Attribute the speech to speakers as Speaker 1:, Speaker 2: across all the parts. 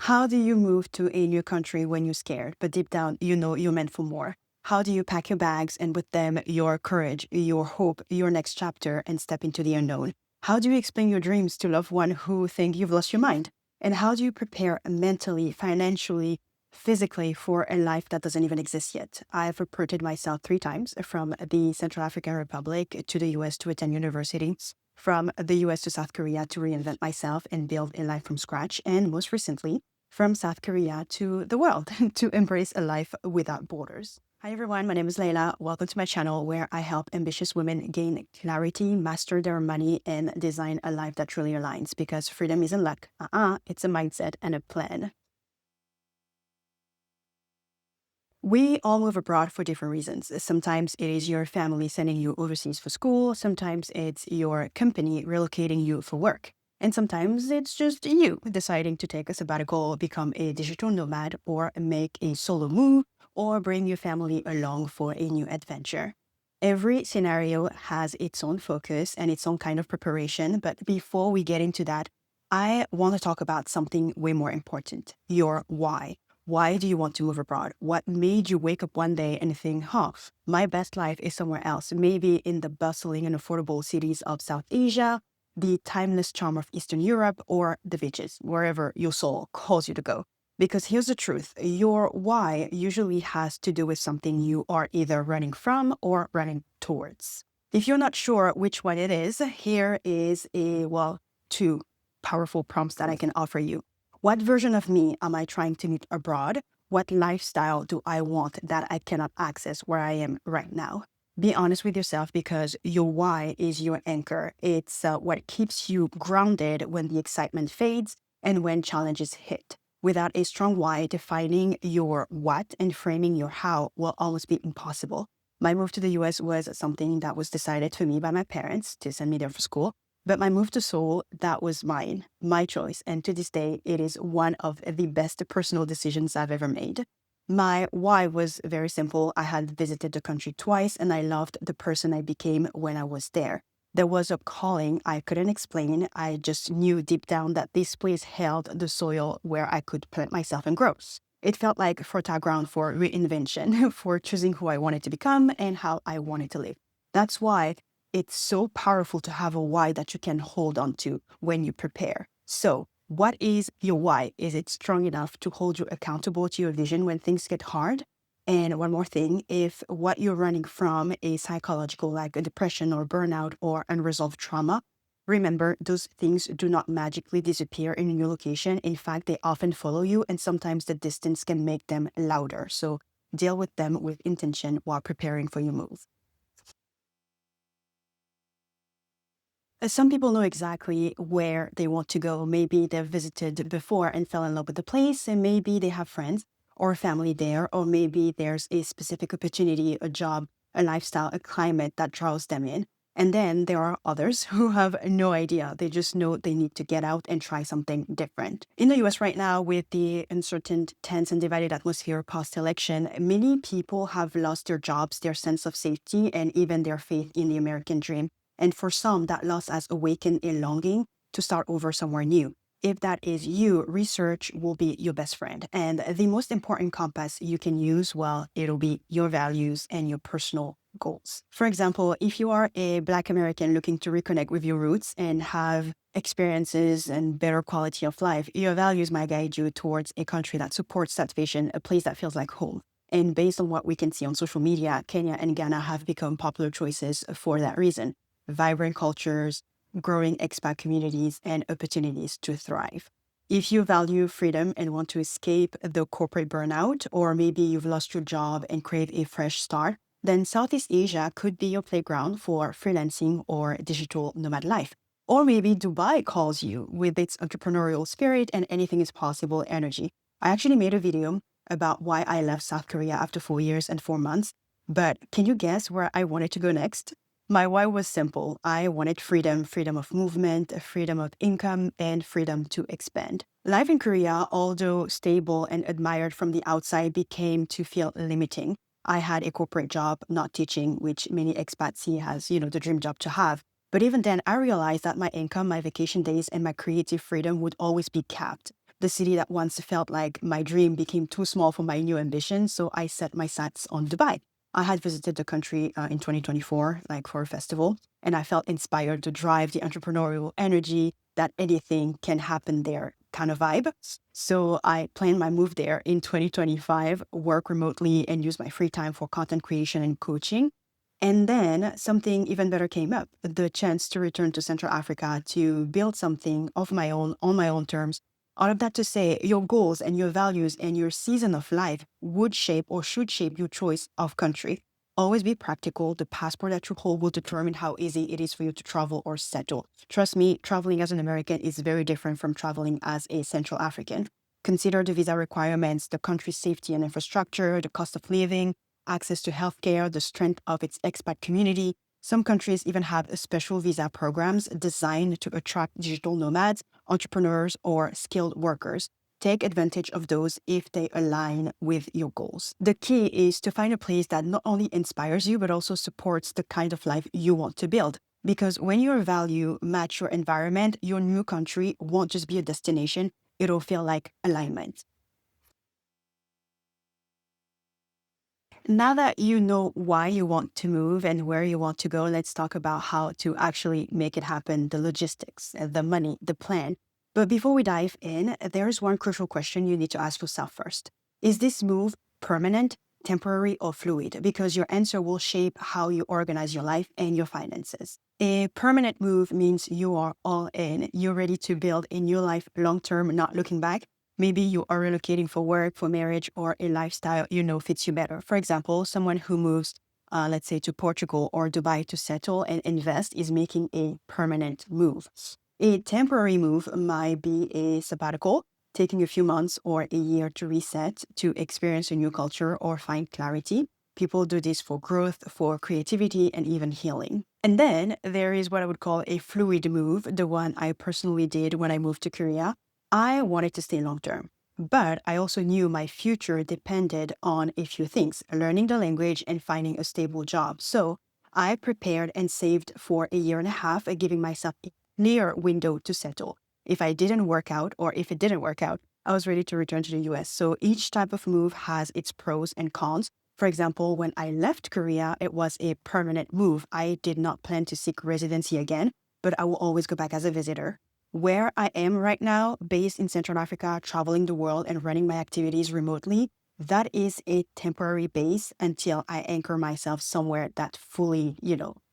Speaker 1: How do you move to a new country when you're scared, but deep down, you know you're meant for more? How do you pack your bags and with them your courage, your hope, your next chapter and step into the unknown? How do you explain your dreams to loved ones who think you've lost your mind? And how do you prepare mentally, financially, physically for a life that doesn't even exist yet? I've uprooted myself 3 times from the Central African Republic to the US to attend university, from the US to South Korea to reinvent myself and build a life from scratch, and most recently, from South Korea to the world to embrace a life without borders. Hi everyone, my name is Layla. Welcome to my channel where I help ambitious women gain clarity, master their money, and design a life that truly aligns, because freedom isn't luck. It's a mindset and a plan. We all move abroad for different reasons. Sometimes it is your family sending you overseas for school. Sometimes it's your company relocating you for work. And sometimes it's just you deciding to take a sabbatical, become a digital nomad, or make a solo move, or bring your family along for a new adventure. Every scenario has its own focus and its own kind of preparation. But before we get into that, I want to talk about something way more important: your why. Why do you want to move abroad? What made you wake up one day and think, my best life is somewhere else, maybe in the bustling and affordable cities of South Asia, the timeless charm of Eastern Europe, or the beaches, wherever your soul calls you to go? Because here's the truth: your why usually has to do with something you are either running from or running towards. If you're not sure which one it is, here is two powerful prompts that I can offer you. What version of me am I trying to meet abroad? What lifestyle do I want that I cannot access where I am right now? Be honest with yourself, because your why is your anchor. It's what keeps you grounded when the excitement fades and when challenges hit. Without a strong why, defining your what and framing your how will almost be impossible. My move to the US was something that was decided for me by my parents to send me there for school. But my move to Seoul, that was mine, my choice. And to this day, it is one of the best personal decisions I've ever made. My why was very simple. I had visited the country twice and I loved the person I became when I was there. There was a calling I couldn't explain. I just knew deep down that this place held the soil where I could plant myself and grow. It felt like fertile ground for reinvention, for choosing who I wanted to become and how I wanted to live. That's why it's so powerful to have a why that you can hold on to when you prepare. So, what is your why? Is it strong enough to hold you accountable to your vision when things get hard? And one more thing: if what you're running from is psychological, like a depression or burnout or unresolved trauma, remember, those things do not magically disappear in a new location. In fact, they often follow you, and sometimes the distance can make them louder. So deal with them with intention while preparing for your move. Some people know exactly where they want to go. Maybe they've visited before and fell in love with the place, and maybe they have friends or family there, or maybe there's a specific opportunity, a job, a lifestyle, a climate that draws them in. And then there are others who have no idea. They just know they need to get out and try something different. In the US right now, with the uncertain, tense, and divided atmosphere post-election, many people have lost their jobs, their sense of safety, and even their faith in the American dream. And for some, that loss has awakened a longing to start over somewhere new. If that is you, research will be your best friend. And the most important compass you can use, well, it'll be your values and your personal goals. For example, if you are a Black American looking to reconnect with your roots and have experiences and better quality of life, your values might guide you towards a country that supports that vision, a place that feels like home. And based on what we can see on social media, Kenya and Ghana have become popular choices for that reason. Vibrant cultures, growing expat communities, and opportunities to thrive. If you value freedom and want to escape the corporate burnout, or maybe you've lost your job and crave a fresh start, then Southeast Asia could be your playground for freelancing or digital nomad life. Or maybe Dubai calls you with its entrepreneurial spirit and anything is possible energy. I actually made a video about why I left South Korea after 4 years and 4 months, but can you guess where I wanted to go next? My why was simple. I wanted freedom, freedom of movement, freedom of income, and freedom to expand. Life in Korea, although stable and admired from the outside, became to feel limiting. I had a corporate job, not teaching, which many expats see as, the dream job to have. But even then, I realized that my income, my vacation days, and my creative freedom would always be capped. The city that once felt like my dream became too small for my new ambition, so I set my sights on Dubai. I had visited the country in 2024, like for a festival, and I felt inspired to drive the entrepreneurial energy that anything can happen there kind of vibe. So I planned my move there in 2025, work remotely and use my free time for content creation and coaching. And then something even better came up, the chance to return to Central Africa to build something of my own on my own terms. All of that to say, your goals and your values and your season of life would shape or should shape your choice of country. Always be practical. The passport that you hold will determine how easy it is for you to travel or settle. Trust me, traveling as an American is very different from traveling as a Central African. Consider the visa requirements, the country's safety and infrastructure, the cost of living, access to healthcare, the strength of its expat community. Some countries even have special visa programs designed to attract digital nomads, entrepreneurs, or skilled workers. Take advantage of those if they align with your goals. The key is to find a place that not only inspires you, but also supports the kind of life you want to build. Because when your value match your environment, your new country won't just be a destination, it'll feel like alignment. Now that you know why you want to move and where you want to go, let's talk about how to actually make it happen, the logistics, the money, the plan. But before we dive in, there's one crucial question you need to ask yourself first. Is this move permanent, temporary, or fluid? Because your answer will shape how you organize your life and your finances. A permanent move means you are all in. You're ready to build a new life long term, not looking back. Maybe you are relocating for work, for marriage, or a lifestyle you know fits you better. For example, someone who moves, let's say, to Portugal or Dubai to settle and invest is making a permanent move. A temporary move might be a sabbatical, taking a few months or a year to reset, to experience a new culture or find clarity. People do this for growth, for creativity, and even healing. And then there is what I would call a fluid move, the one I personally did when I moved to Korea. I wanted to stay long term, but I also knew my future depended on a few things, learning the language and finding a stable job. So I prepared and saved for a year and a half, giving myself a clear window to settle. If I didn't work out or if it didn't work out, I was ready to return to the US. So each type of move has its pros and cons. For example, when I left Korea, it was a permanent move. I did not plan to seek residency again, but I will always go back as a visitor. Where I am right now, based in Central Africa, traveling the world and running my activities remotely, that is a temporary base until I anchor myself somewhere that fully,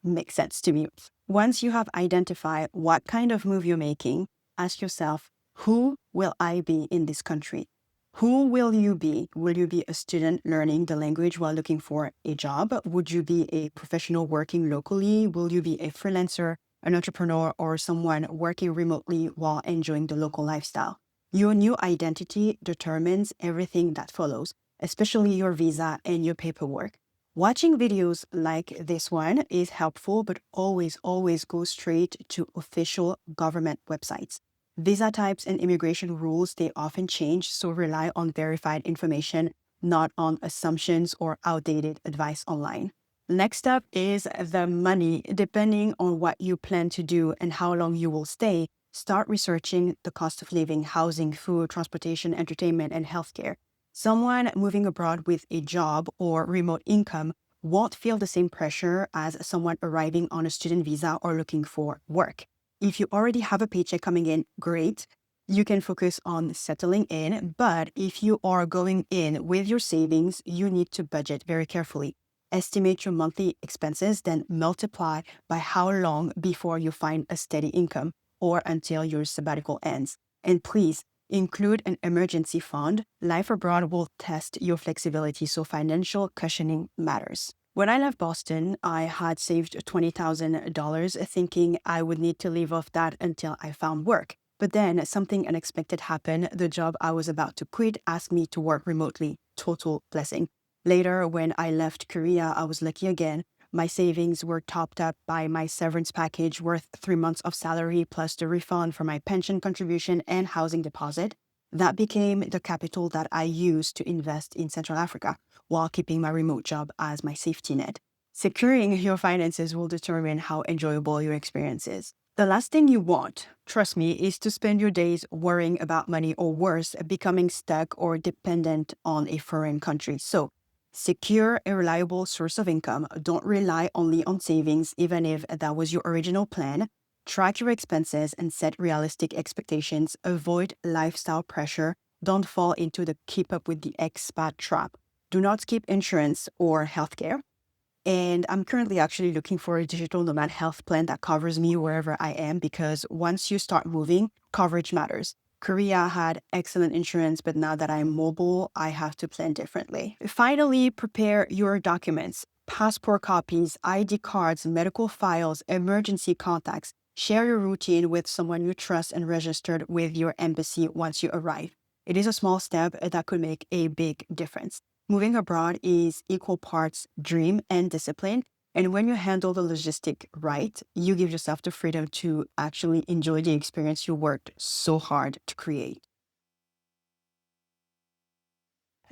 Speaker 1: makes sense to me. Once you have identified what kind of move you're making, ask yourself, who will I be in this country? Who will you be? Will you be a student learning the language while looking for a job? Would you be a professional working locally? Will you be a freelancer, an entrepreneur, or someone working remotely while enjoying the local lifestyle? Your new identity determines everything that follows, especially your visa and your paperwork. Watching videos like this one is helpful, but always go straight to official government websites. Visa types and immigration rules, they often change, so rely on verified information, not on assumptions or outdated advice online. Next up is the money. Depending on what you plan to do and how long you will stay, start researching the cost of living, housing, food, transportation, entertainment, and healthcare. Someone moving abroad with a job or remote income won't feel the same pressure as someone arriving on a student visa or looking for work. If you already have a paycheck coming in, great. You can focus on settling in, but if you are going in with your savings, you need to budget very carefully. Estimate your monthly expenses, then multiply by how long before you find a steady income or until your sabbatical ends. And please include an emergency fund. Life abroad will test your flexibility, so financial cushioning matters. When I left Boston, I had saved $20,000 thinking I would need to live off that until I found work. But then something unexpected happened. The job I was about to quit asked me to work remotely. Total blessing. Later, when I left Korea, I was lucky again. My savings were topped up by my severance package worth 3 months of salary plus the refund for my pension contribution and housing deposit. That became the capital that I used to invest in Central Africa while keeping my remote job as my safety net. Securing your finances will determine how enjoyable your experience is. The last thing you want, trust me, is to spend your days worrying about money or worse, becoming stuck or dependent on a foreign country. So secure a reliable source of income. Don't rely only on savings, even if that was your original plan. Track your expenses and set realistic expectations. Avoid lifestyle pressure. Don't fall into the keep up with the expat trap. Do not skip insurance or healthcare. And I'm currently actually looking for a digital nomad health plan that covers me wherever I am, because once you start moving, coverage matters. Korea had excellent insurance, but now that I'm mobile, I have to plan differently. Finally, prepare your documents, passport copies, ID cards, medical files, emergency contacts. Share your routine with someone you trust and registered with your embassy once you arrive. It is a small step that could make a big difference. Moving abroad is equal parts dream and discipline. And when you handle the logistic right, you give yourself the freedom to actually enjoy the experience you worked so hard to create.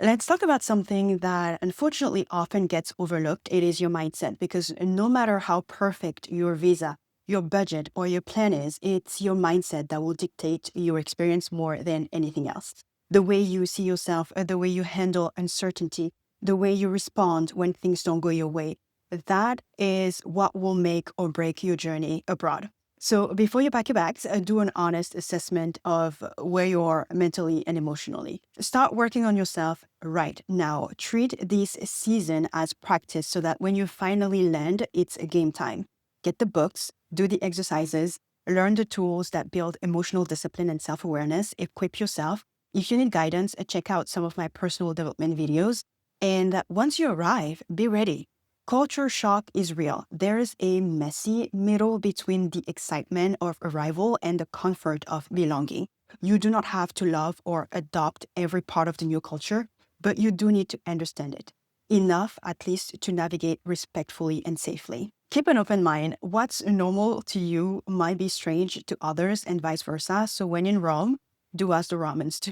Speaker 1: Let's talk about something that unfortunately often gets overlooked. It is your mindset, because no matter how perfect your visa, your budget, or your plan is, it's your mindset that will dictate your experience more than anything else. The way you see yourself, the way you handle uncertainty, the way you respond when things don't go your way, that is what will make or break your journey abroad. So before you pack your bags, do an honest assessment of where you are mentally and emotionally. Start working on yourself right now. Treat this season as practice so that when you finally land, it's a game time. Get the books, do the exercises, learn the tools that build emotional discipline and self-awareness, equip yourself. If you need guidance, check out some of my personal development videos. And once you arrive, be ready. Culture shock is real. There is a messy middle between the excitement of arrival and the comfort of belonging. You do not have to love or adopt every part of the new culture, but you do need to understand it enough, at least, to navigate respectfully and safely. Keep an open mind. What's normal to you might be strange to others, and vice versa. So when in Rome, do as the Romans do.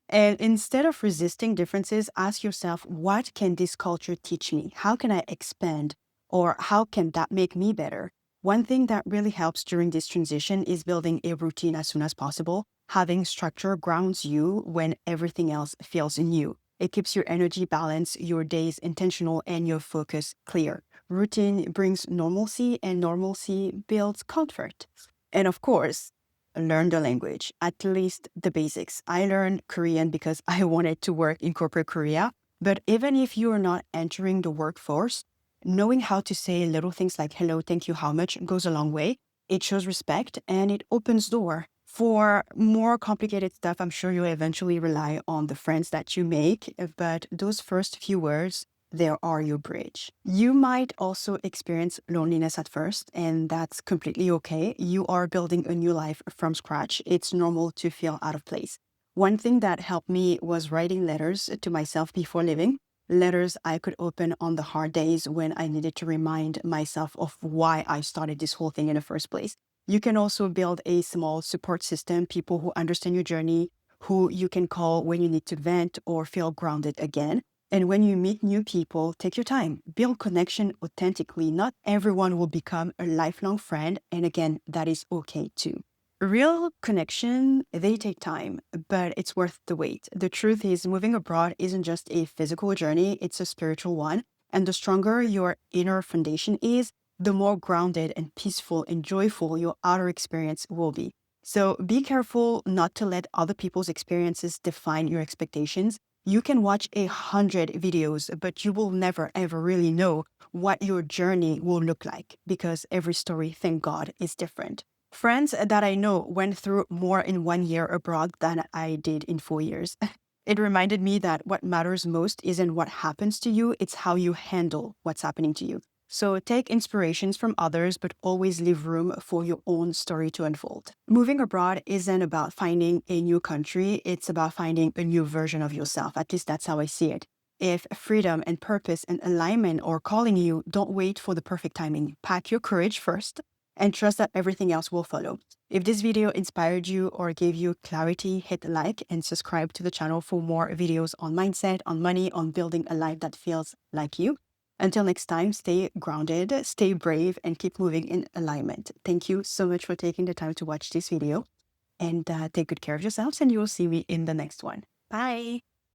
Speaker 1: And instead of resisting differences, ask yourself, what can this culture teach me? How can I expand? Or how can that make me better? One thing that really helps during this transition is building a routine as soon as possible. Having structure grounds you when everything else feels new. It keeps your energy balanced, your days intentional, and your focus clear. Routine brings normalcy, and normalcy builds comfort. And of course, learn the language, at least the basics. I learned Korean because I wanted to work in corporate Korea. But even if you are not entering the workforce, knowing how to say little things like hello, thank you, how much goes a long way. It shows respect and it opens door. For more complicated stuff, I'm sure you'll eventually rely on the friends that you make, but those first few words, they are your bridge. You might also experience loneliness at first, and that's completely okay. You are building a new life from scratch. It's normal to feel out of place. One thing that helped me was writing letters to myself before leaving. Letters I could open on the hard days when I needed to remind myself of why I started this whole thing in the first place. You can also build a small support system, people who understand your journey, who you can call when you need to vent or feel grounded again. And when you meet new people, take your time, build connection authentically. Not everyone will become a lifelong friend. And again, that is okay too. Real connection, they take time, but it's worth the wait. The truth is, moving abroad isn't just a physical journey, it's a spiritual one. And the stronger your inner foundation is, the more grounded and peaceful and joyful your outer experience will be. So be careful not to let other people's experiences define your expectations. You can watch 100 videos, but you will never ever really know what your journey will look like, because every story, thank God, is different. Friends that I know went through more in 1 year abroad than I did in 4 years. It reminded me that what matters most isn't what happens to you, it's how you handle what's happening to you. So take inspirations from others, but always leave room for your own story to unfold. Moving abroad isn't about finding a new country, it's about finding a new version of yourself. At least that's how I see it. If freedom and purpose and alignment are calling you, don't wait for the perfect timing. Pack your courage first and trust that everything else will follow. If this video inspired you or gave you clarity, hit like and subscribe to the channel for more videos on mindset, on money, on building a life that feels like you. Until next time, stay grounded, stay brave, and keep moving in alignment. Thank you so much for taking the time to watch this video, and take good care of yourselves, and you will see me in the next one. Bye!